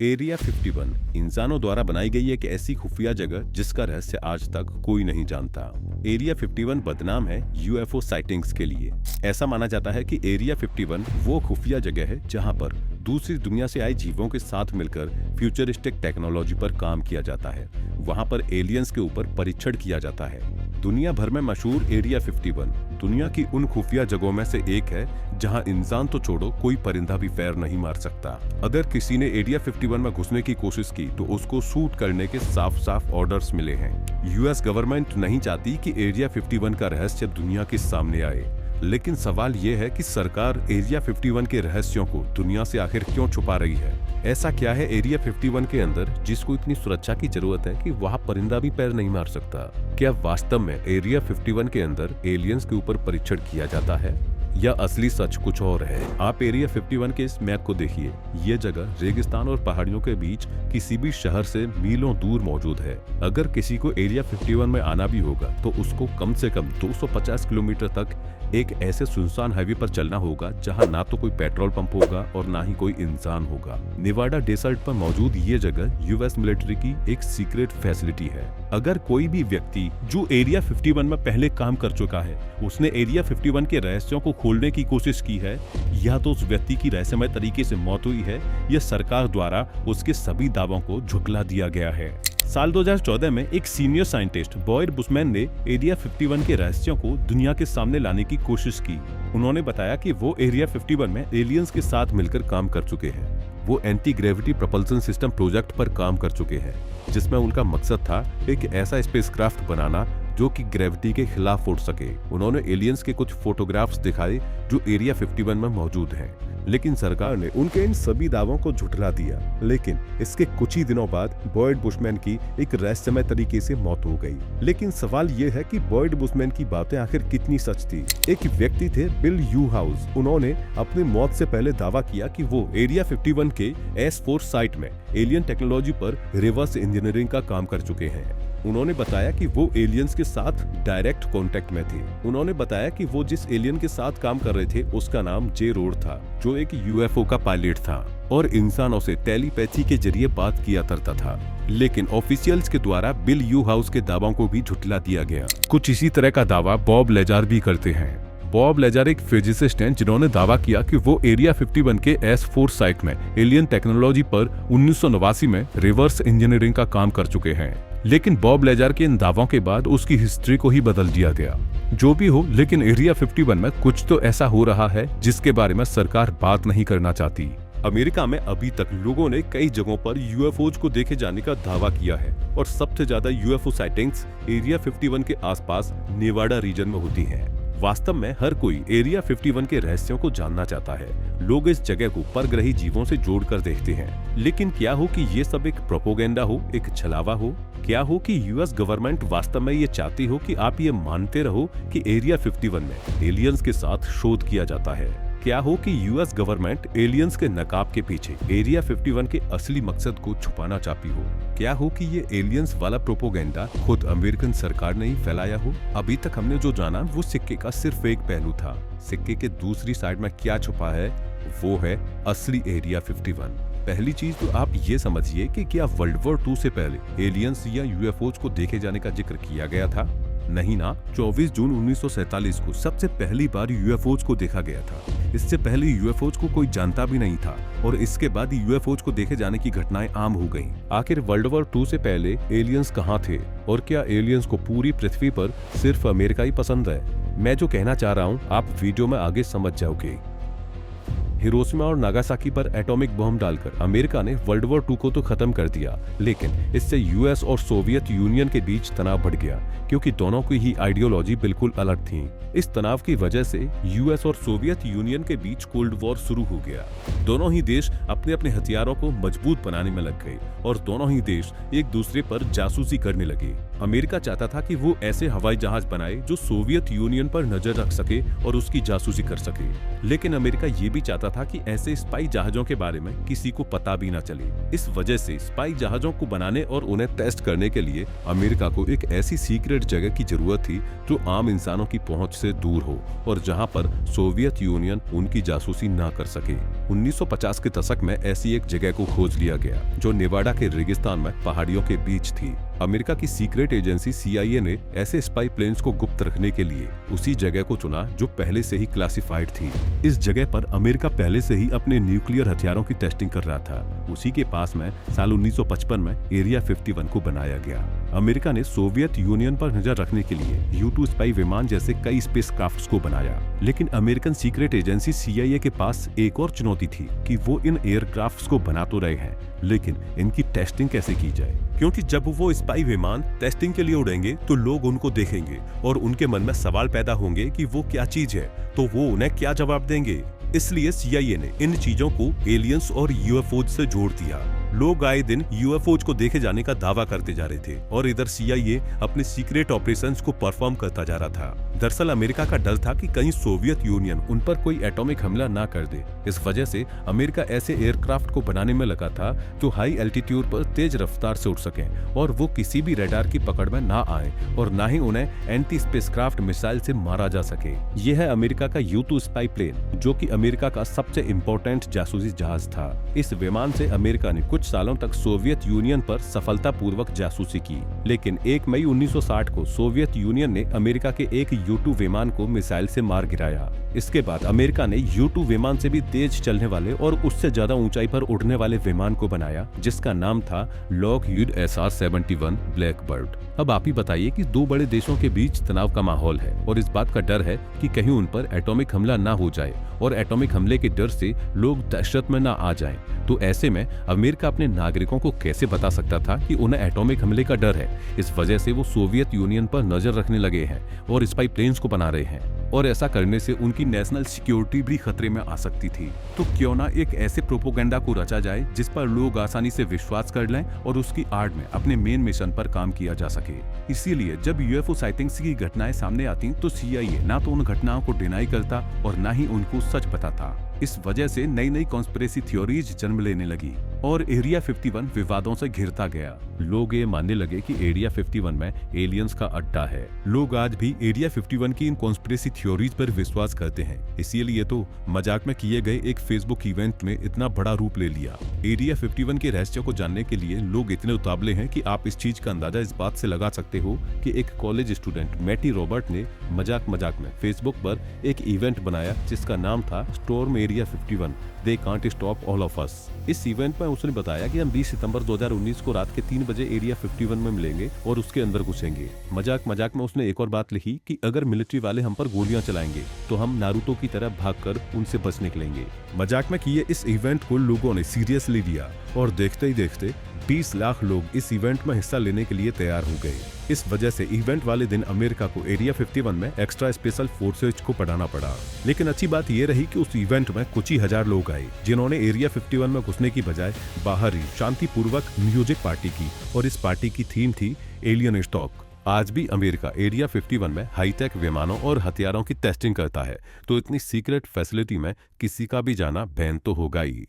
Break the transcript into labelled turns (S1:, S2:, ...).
S1: Area 51 इंसानों द्वारा बनाई गई एक ऐसी खुफिया जगह जिसका रहस्य आज तक कोई नहीं जानता। एरिया 51 बदनाम है यूएफओ साइटिंग्स के लिए। ऐसा माना जाता है कि एरिया 51 वो खुफिया जगह है जहां पर दूसरी दुनिया से आए जीवों के साथ मिलकर फ्यूचरिस्टिक टेक्नोलॉजी पर काम किया जाता है। वहां पर एलियंस के ऊपर परीक्षण किया जाता है। दुनिया भर में मशहूर एरिया 51 दुनिया की उन खुफिया जगहों में से एक है जहां इंसान तो छोड़ो कोई परिंदा भी पैर नहीं मार सकता। अगर किसी ने एरिया 51 में घुसने की कोशिश की तो उसको शूट करने के साफ साफ ऑर्डर्स मिले हैं। यूएस गवर्नमेंट नहीं चाहती कि एरिया 51 का रहस्य दुनिया के सामने आए, लेकिन सवाल ये है कि सरकार एरिया 51 के रहस्यों को दुनिया से आखिर क्यों छुपा रही है। ऐसा क्या है एरिया 51 के अंदर जिसको इतनी सुरक्षा की जरूरत है कि वहाँ परिंदा भी पैर नहीं मार सकता। क्या वास्तव में एरिया 51 के अंदर एलियंस के ऊपर परीक्षण किया जाता है या असली सच कुछ और है। आप एरिया 51 के इस मैप को देखिए। ये जगह रेगिस्तान और पहाड़ियों के बीच किसी भी शहर से मीलों दूर मौजूद है। अगर किसी को एरिया 51 में आना भी होगा तो उसको कम से कम 250 किलोमीटर तक एक ऐसे सुनसान हाईवे पर चलना होगा जहां ना तो कोई पेट्रोल पंप होगा और ना ही कोई इंसान होगा। नेवाडा डेजर्ट पर मौजूद ये जगह यूएस मिलिट्री की एक सीक्रेट फैसिलिटी है। अगर कोई भी व्यक्ति जो एरिया 51 में पहले काम कर चुका है उसने एरिया 51 के रहस्यों को खोलने की कोशिश की है, या तो उस व्यक्ति की रहस्यमय तरीके से मौत हुई है या सरकार द्वारा उसके सभी दावों को झुठला दिया गया है। साल 2014 में एक सीनियर साइंटिस्ट बॉयड बुशमैन ने एरिया 51 के रहस्यों को दुनिया के सामने लाने की कोशिश की। उन्होंने बताया कि वो एरिया 51 में एलियंस के साथ मिलकर काम कर चुके हैं। वो anti gravity propulsion system project पर काम कर चुके हैं जिसमें उनका मकसद था एक ऐसा स्पेसक्राफ्ट बनाना जो कि ग्रेविटी के खिलाफ उड़ सके। उन्होंने एलियंस के कुछ फोटोग्राफ्स दिखाए जो एरिया 51 में मौजूद हैं, लेकिन सरकार ने उनके इन सभी दावों को झुठला दिया। लेकिन इसके कुछ ही दिनों बाद बॉयड बुशमैन की एक रहस्यमय तरीके से मौत हो गई। लेकिन सवाल ये है कि बॉयड बुशमैन की बातें आखिर कितनी सच थी। एक व्यक्ति थे बिल यू हाउस। उन्होंने अपनी मौत से पहले दावा किया कि वो एरिया 51 के S4 साइट में एलियन टेक्नोलॉजी पर रिवर्स इंजीनियरिंग का काम कर चुके हैं। उन्होंने बताया कि वो एलियंस के साथ डायरेक्ट कांटेक्ट में थे। उन्होंने बताया कि वो जिस एलियन के साथ काम कर रहे थे उसका नाम जे रोड था, जो एक यूएफओ का पायलट था और इंसानों से टेलीपैथी के जरिए बात किया करता था। लेकिन ऑफिशियल्स के द्वारा बिल यू हाउस के दावों को भी झुठला दिया गया। कुछ इसी तरह का दावा बॉब लेजार भी करते हैं। बॉब लेजार एक फिजिसिस्ट हैं जिन्होंने दावा किया कि वो एरिया 51 के S4 साइट में एलियन टेक्नोलॉजी पर 1989 में रिवर्स इंजीनियरिंग का काम कर चुके हैं। लेकिन बॉब लेजार के इन दावों के बाद उसकी हिस्ट्री को ही बदल दिया गया। जो भी हो, लेकिन एरिया 51 में कुछ तो ऐसा हो रहा है जिसके बारे में सरकार बात नहीं करना चाहती। अमेरिका में अभी तक लोगों ने कई जगहों पर यूएफओज को देखे जाने का दावा किया है और सबसे ज्यादा यूएफओ साइटिंग्स एरिया 51 के आसपास नेवाडा रीजन में होती हैं। वास्तव में हर कोई एरिया 51 के रहस्यों को जानना चाहता है। लोग इस जगह को परग्रही जीवों से जोड़कर देखते हैं। लेकिन क्या हो कि ये सब एक प्रोपोगेंडा हो, एक छलावा हो? क्या हो कि यूएस गवर्नमेंट वास्तव में ये चाहती हो कि आप ये मानते रहो कि एरिया 51 में एलियंस के साथ शोध किया जाता है? क्या हो कि यूएस गवर्नमेंट एलियंस के नकाब के पीछे एरिया 51 के असली मकसद को छुपाना चाहती हो? क्या हो कि ये एलियंस वाला प्रोपोगेंडा खुद अमेरिकन सरकार ने ही फैलाया हो? अभी तक हमने जो जाना वो सिक्के का सिर्फ एक पहलू था। सिक्के के दूसरी साइड में क्या छुपा है वो है असली एरिया 51। पहली चीज तो आप ये समझिए कि क्या वर्ल्ड वॉर 2 से पहले एलियंस या यूएफओज को देखे जाने का जिक्र किया गया था? नहीं ना। 24 जून 1947 को सबसे पहली बार यूएफओज को देखा गया था। इससे पहले यूएफओज को कोई जानता भी नहीं था और इसके बाद यूएफओज को देखे जाने की घटनाएं आम हो गईं। आखिर वर्ल्ड वॉर 2 से पहले एलियंस कहां थे और क्या एलियंस को पूरी पृथ्वी पर सिर्फ अमेरिका ही पसंद है? मैं जो कहना चाह रहा हूं आप वीडियो में आगे समझ जाओगे। हिरोशिमा और नागासाकी पर एटॉमिक बम डालकर अमेरिका ने वर्ल्ड वॉर 2 को तो खत्म कर दिया, लेकिन इससे यूएस और सोवियत यूनियन के बीच तनाव बढ़ गया क्योंकि दोनों की ही आइडियोलॉजी बिल्कुल अलग थी। इस तनाव की वजह से यूएस और सोवियत यूनियन के बीच कोल्ड वॉर शुरू हो गया। दोनों ही देश अपने अपने हथियारों को मजबूत बनाने में लग गए और दोनों ही देश एक दूसरे पर जासूसी करने लगे। अमेरिका चाहता था कि वो ऐसे हवाई जहाज बनाए जो सोवियत यूनियन पर नजर रख सके और उसकी जासूसी कर सके, लेकिन अमेरिका ये भी चाहता था कि ऐसे स्पाई जहाजों के बारे में किसी को पता भी न चले। इस वजह से स्पाई जहाजों को बनाने और उन्हें टेस्ट करने के लिए अमेरिका को एक ऐसी सीक्रेट जगह की जरूरत थी जो आम इंसानों की पहुंच से दूर हो और जहां पर सोवियत यूनियन उनकी जासूसी ना कर सके। 1950 के दशक में ऐसी एक जगह को खोज लिया गया जो नेवाडा के रेगिस्तान में पहाड़ियों के बीच थी। अमेरिका की सीक्रेट एजेंसी CIA ने ऐसे स्पाई प्लेन्स को गुप्त रखने के लिए उसी जगह को चुना जो पहले से ही क्लासिफाइड थी। इस जगह पर अमेरिका पहले से ही अपने न्यूक्लियर हथियारों की टेस्टिंग कर रहा था। उसी के पास में साल 1955 में एरिया 51 को बनाया गया। अमेरिका ने सोवियत यूनियन पर नजर रखने के लिए U-2 स्पाई विमान जैसे कई स्पेसक्राफ्ट्स को बनाया, लेकिन अमेरिकन सीक्रेट एजेंसी CIA के पास एक और चुनौती थी कि वो इन एयरक्राफ्ट्स को बना तो रहे हैं, लेकिन इनकी टेस्टिंग कैसे की जाए, क्योंकि जब वो स्पाई विमान टेस्टिंग के लिए उड़ेंगे तो लोग उनको देखेंगे और उनके मन में सवाल पैदा होंगे कि वो क्या चीज है, तो वो उन्हें क्या जवाब देंगे। इसलिए CIA ने इन चीजों को एलियंस और UFOज से जोड़ दिया। लोग आए दिन UFOज को देखे जाने का दावा करते जा रहे थे और इधर CIA अपने सीक्रेट ऑपरेशंस को परफॉर्म करता जा रहा था। दरअसल अमेरिका का डर था कि कहीं सोवियत यूनियन उन पर कोई एटॉमिक हमला ना कर दे। इस वजह से अमेरिका ऐसे एयरक्राफ्ट को बनाने में लगा था जो हाई एल्टीट्यूड पर तेज रफ्तार से उड़ सकें और वो किसी भी रडार की पकड़ में ना आए और ना ही उन्हें एंटी स्पेसक्राफ्ट मिसाइल से मारा जा सके। यह है अमेरिका का U-2 स्पाई प्लेन, जो कि अमेरिका का सबसे इम्पोर्टेंट जासूसी जहाज था। इस विमान से अमेरिका ने कुछ सालों तक सोवियत यूनियन पर सफलतापूर्वक जासूसी की, लेकिन 1 मई 1960 को सोवियत यूनियन ने अमेरिका के एक U-2 विमान को मिसाइल से मार गिराया। इसके बाद अमेरिका ने U-2 विमान से भी तेज चलने वाले और उससे ज्यादा ऊंचाई पर उड़ने वाले विमान को बनाया, जिसका नाम था लॉकहीड SR-71 ब्लैकबर्ड। अब आप ही बताइए कि दो बड़े देशों के बीच तनाव का माहौल है और इस बात का डर है कि कहीं उन पर एटॉमिक हमला ना हो जाए और एटॉमिक हमले के डर से लोग दहशत में ना आ जाएं। तो ऐसे में अमेरिका अपने नागरिकों को कैसे बता सकता था कि उन्हें एटॉमिक हमले का डर है। इस वजह से वो सोवियत यूनियन पर नजर रखने लगे हैं और स्पाई प्लेन्स को बना रहे हैं, और ऐसा करने से उनकी नेशनल सिक्योरिटी भी खतरे में आ सकती थी। तो क्यों ना एक ऐसे प्रोपोगेंडा को रचा जाए जिस पर लोग आसानी से विश्वास कर लें और उसकी आड़ में अपने मेन मिशन पर काम किया जा सके। इसीलिए जब UFO साइटिंग्स की घटनाएं सामने आती तो CIA ना तो उन घटनाओं को डिनाई करता और ना ही उनको सच बताता। इस वजह से नई नई कॉन्स्पिरेसी थ्योरीज जन्म लेने लगी और एरिया 51 विवादों से घिरता गया। लोग ये मानने लगे कि एरिया 51 में एलियंस का अड्डा है। लोग आज भी एरिया 51 की इन कॉन्स्पिरेसी थ्योरीज पर विश्वास करते हैं। इसीलिए तो मजाक में किए गए एक फेसबुक इवेंट में इतना बड़ा रूप ले लिया। एरिया 51 के रहस्य को जानने के लिए लोग इतने उतावले हैं कि आप इस चीज का अंदाजा इस बात से लगा सकते हो कि एक कॉलेज स्टूडेंट मैटी रॉबर्ट ने मजाक में फेसबुक पर एक इवेंट बनाया जिसका नाम था storm area 51 they can't stop all of us. इस इवेंट में उसने बताया कि हम 20 सितंबर 2019 को रात के 3 बजे एरिया 51 में मिलेंगे और उसके अंदर घुसेंगे। मजाक में उसने एक और बात लिखी कि अगर मिलिट्री वाले हम पर गोलियां चलाएंगे तो हम नारुतो की तरह भागकर उनसे बच निकलेंगे। मजाक में किए इस इवेंट को लोगों ने सीरियसली लिया और देखते ही देखते 20 लाख लोग इस इवेंट में हिस्सा लेने के लिए तैयार हो गए। इस वजह से इवेंट वाले दिन अमेरिका को एरिया 51 में एक्स्ट्रा स्पेशल फोर्सेज को पढ़ाना पड़ा। लेकिन अच्छी बात यह रही कि उस इवेंट में कुछ ही हजार लोग आए जिन्होंने एरिया 51 में घुसने की बजाय बाहर ही शांतिपूर्वक म्यूजिक पार्टी की, और इस पार्टी की थीम थी एलियन स्टॉक। आज भी अमेरिका एरिया 51 में हाईटेक विमानों और हथियारों की टेस्टिंग करता है, तो इतनी सीक्रेट फैसिलिटी में किसी का भी जाना बैन तो होगा ही।